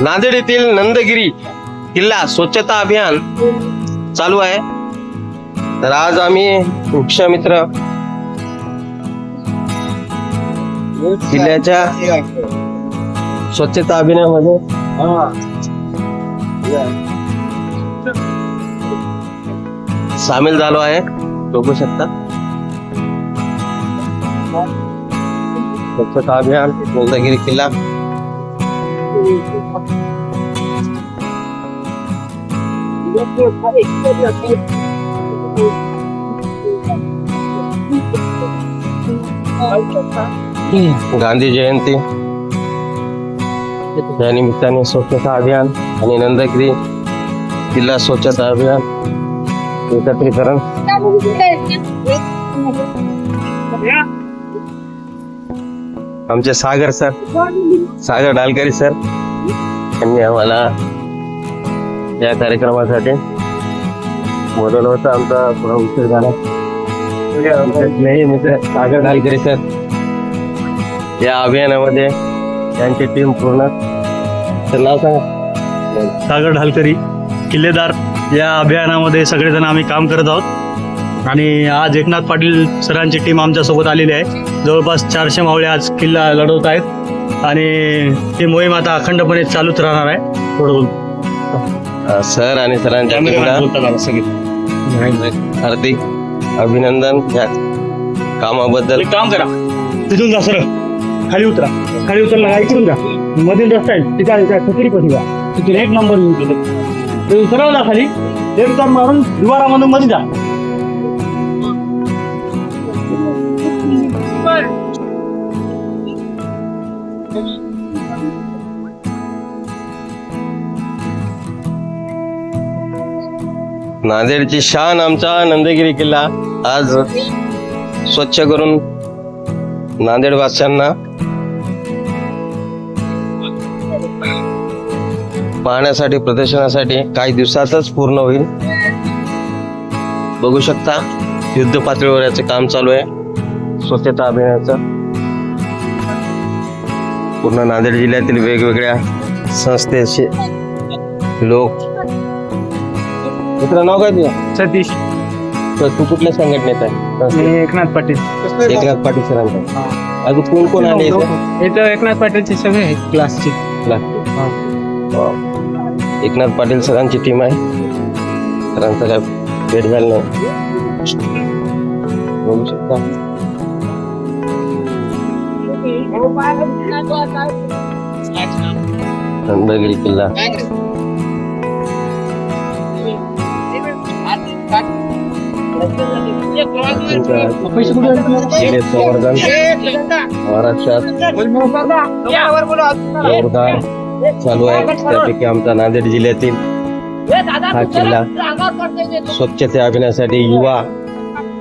नांदेड येथील नंदगिरी किल्ला स्वच्छता अभियान चालू आहे. तर आज आम्ही वृक्षमित्र किल्ल्याच्या स्वच्छता अभियानामध्ये सामील झालो आहे. बघू शकता स्वच्छता अभियान नंदगिरी किल्ला. गांधी जयंती त्या निमित्ताने स्वच्छता अभियान आणि नंदगिरी किल्ला स्वच्छता अभियान एकत्रीकरण. आमचे सागर डालकरी सर यांनी आम्हाला या कार्यक्रमासाठी बोलवलं होतं. आमचा थोडा उशीर झाला. मित्र सागर डालकरी सर या अभियानामध्ये त्यांची टीम पूर्ण. तर नाव सांगा. सागर ढालकरी किल्लेदार या अभियानामध्ये सगळेजण आम्ही काम करत आहोत. आणि आज एकनाथ पाटील सरांची टीम आमच्या सोबत आलेली आहे. जवळपास 400 मावळे आज किल्ला लढवत आहेत आणि ती मोहीम आता अखंडपणे चालूच राहणार आहे. थोडं सर आणि सरांच्या टीमला हार्दिक अभिनंदन या कामाबद्दल. एक काम करा, तिथून जा सर, खाली उतरा. खाली उतरला ऐकून जा, मधील रस्ता आहे तिथे खत्री पशी जा, तिथे 1 नंबर येऊन गेले. सरळ जा खाली, एक टर्न मारून दुवारामधून मध्ये जा. नांदेडची शान आमचा नंदगिरी किल्ला आज स्वच्छ करून नांदेडवासियांना पाहण्यासाठी प्रदर्शनासाठी काही दिवसातच पूर्ण होईल. बघू शकता युद्ध पातळीवर याचं काम चालू आहे स्वच्छता अभियानाचं. पूर्ण नांदेड जिल्ह्यातील वेगवेगळ्या संस्थेचे लोक. मित्र नाव काय तुझं? सतीश. तर तू कुठल्या संघटनेत आहे? एकनाथ पाटील. एकनाथ पाटील सरांचा. अजून कोण कोण आले इथं एकनाथ पाटीलचे सगळे आहेत क्लासचे. एकनाथ पाटील सरांची टीम आहे. सरांचा काय भेट झाला नाही. बघू शकता नंदगिरी किल्ला. संवर्धन महाराष्ट्रात जोरदार चालू आहे. त्यापैकी आमचा नांदेड जिल्ह्यातील हा किल्ला स्वच्छता अभियानासाठी युवा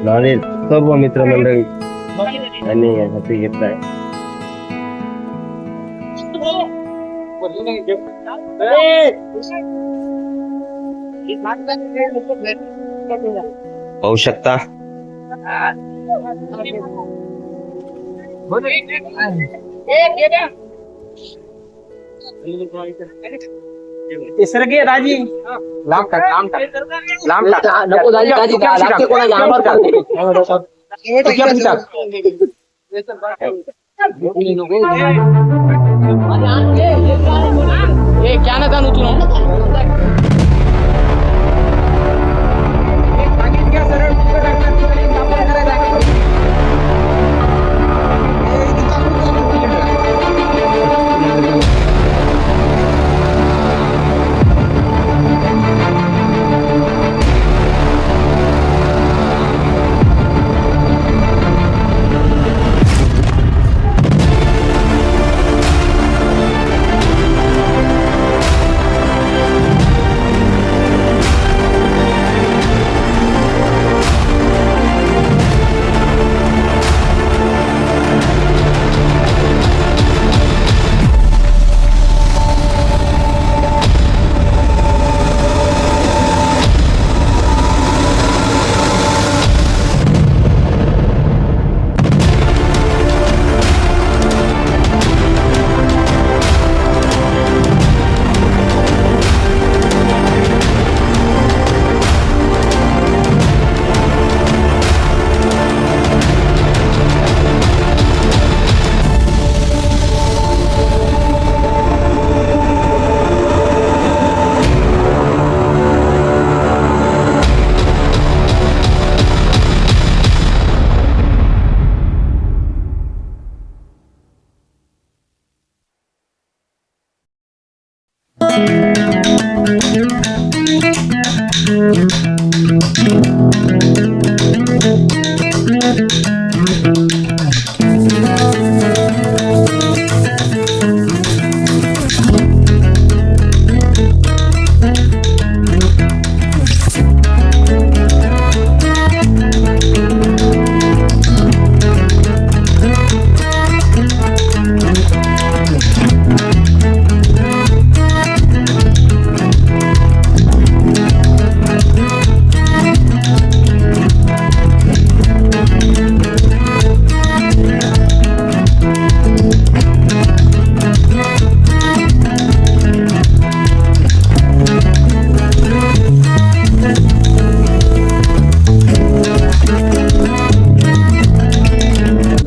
नांदेड सर्व मित्रमंडळी यांनी हाती घेतलाय. पाहू शकता सर घे राजी. लांब टाक. नको दाजी लागते कोणाच्या अंगावर टाक. क्या ना जाणू तू.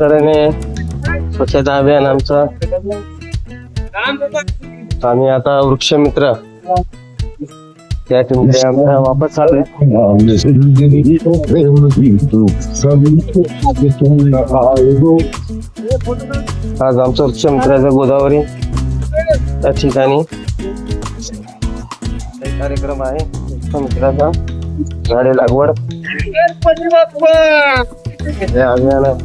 तऱ्हेने स्वच्छता अभियान आमचं. आम्ही आता वृक्षमित्र त्या टीमकडे आमचा वापस आलोय. आज आमचं वृक्षमित्राचं गोदावरी त्या ठिकाणी कार्यक्रम आहे. वृक्षमित्राचा झाडे लागवड या अभियानात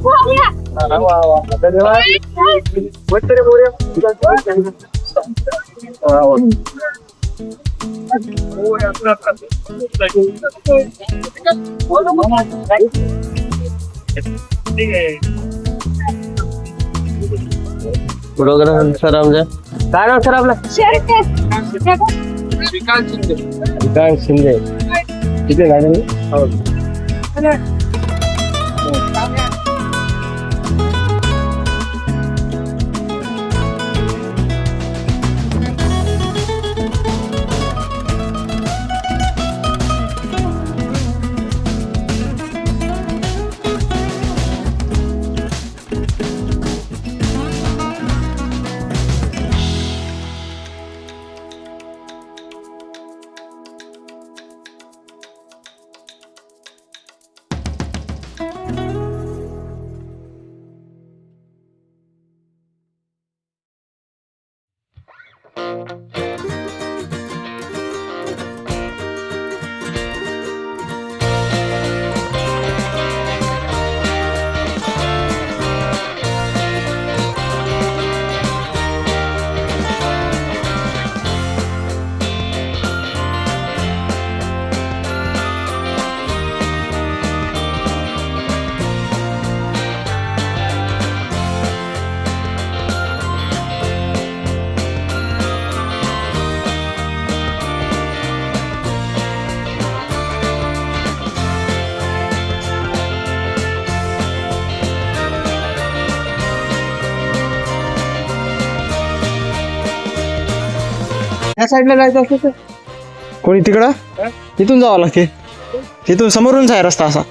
फोटोग्राफर सर आमच्या काय नाव सर आपलं? विकास शिंदे. किती गाडी? या साईडला जायचं असतं तर कोणी तिकडं इथून जावं लागते. तिथून समोरूनच आहे रस्ता असा.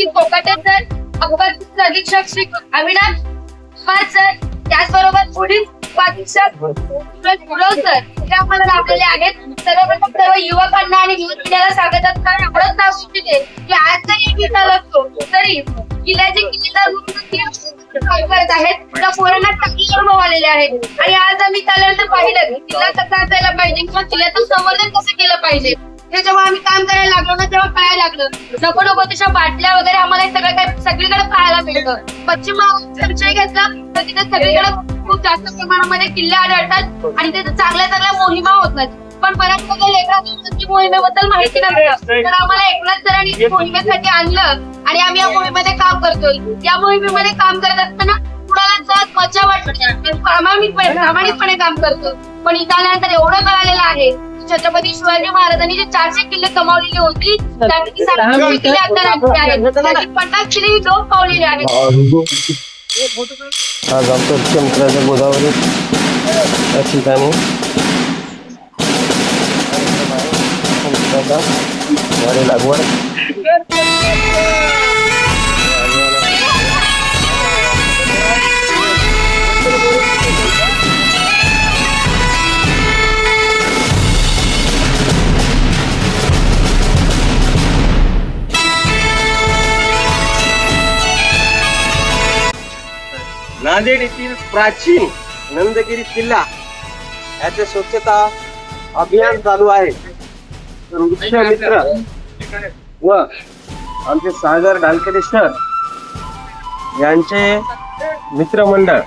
श्री कोकाटे सर, अपघात अधीक्षक श्री अविनाश कुमार सर, त्याचबरोबर पोलीस अधीक्षक गुरव सर हे आम्हाला लाभलेले आहेत. सर्वप्रथम सर्व युवकांना आणि न्यूज मीडियाला स्वागत करताना एवढंच नाव इच्छिते की आज जरी किल्ला लागतो तरी किल्ल्याचे किल्लेदार म्हणून काम करत आहेत. त्या पोरांना चांगले अनुभव आलेले आहेत आणि आज आम्ही त्यानंतर पाहिलं की किल्ला कसा असायला पाहिजे किंवा किल्ल्याचं संवर्धन कसं केलं पाहिजे. हे जेव्हा आम्ही काम करायला लागलो ना तेव्हा कळायला लागलं नको नको तशा बाटल्या वगैरे आम्हाला हे सगळं काही सगळीकडे पाहायला मिळतं. पश्चिम महाराष्ट्राचा विषय घेतला तर तिथे सगळीकडे खूप जास्त प्रमाणामध्ये किल्ले आढळतात आणि तिथे चांगल्या चांगल्या मोहिमा होत नाहीत. पण बऱ्याच सगळ्या लेकरांची मोहिमेबद्दल माहिती नसतं तर आम्हाला एकनाथ सरांनी मोहिमेसाठी आणलं आणि आम्ही या मोहिमेमध्ये काम करतोय. या मोहिमेमध्ये काम करत असताना कुणाला जात मजा वाटते प्रामाणिकपणे काम करतो. पण इथं आल्यानंतर एवढं कळालेलं आहे छत्रपती शिवाजी महाराजांनी जे 400 किल्ले कमावलेली होती त्यापैकी 700 किल्ले आता राज्य आहेत. त्याची 50 किल्ले ही लोक पावलेले आहेत. आज आमच्या मुख्यमंत्र्यांच्या गोदावरी या ठिकाणी झाडे लागवड नांदेड येथील प्राचीन नंदगिरी किल्ला याचे स्वच्छता अभियान चालू आहे. तर वृक्ष मित्र व आमचे सागर ढालकडे सर यांचे मित्रमंडळ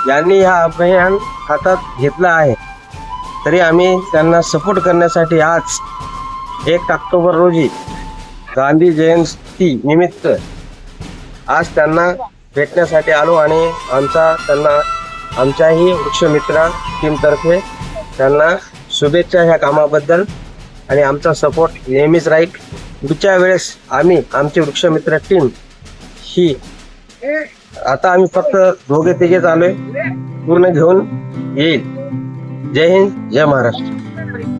यांनी हा अभियान हातात घेतला आहे. तरी आम्ही त्यांना सपोर्ट करण्यासाठी आज 1 ऑक्टोबर रोजी गांधी जयंती निमित्त आज त्यांना भेटण्यासाठी आलो आणि त्यांना आमच्याही वृक्षमित्र टीमतर्फे त्यांना शुभेच्छा ह्या कामाबद्दल आणि आमचा सपोर्ट नेहमीच राहील. पुढच्या वेळेस आम्ही आमची वृक्षमित्र टीम ही आता आम्ही फक्त 2-3 आलोय पूर्ण घेऊन येईल. जय हिंद, जय महाराष्ट्र.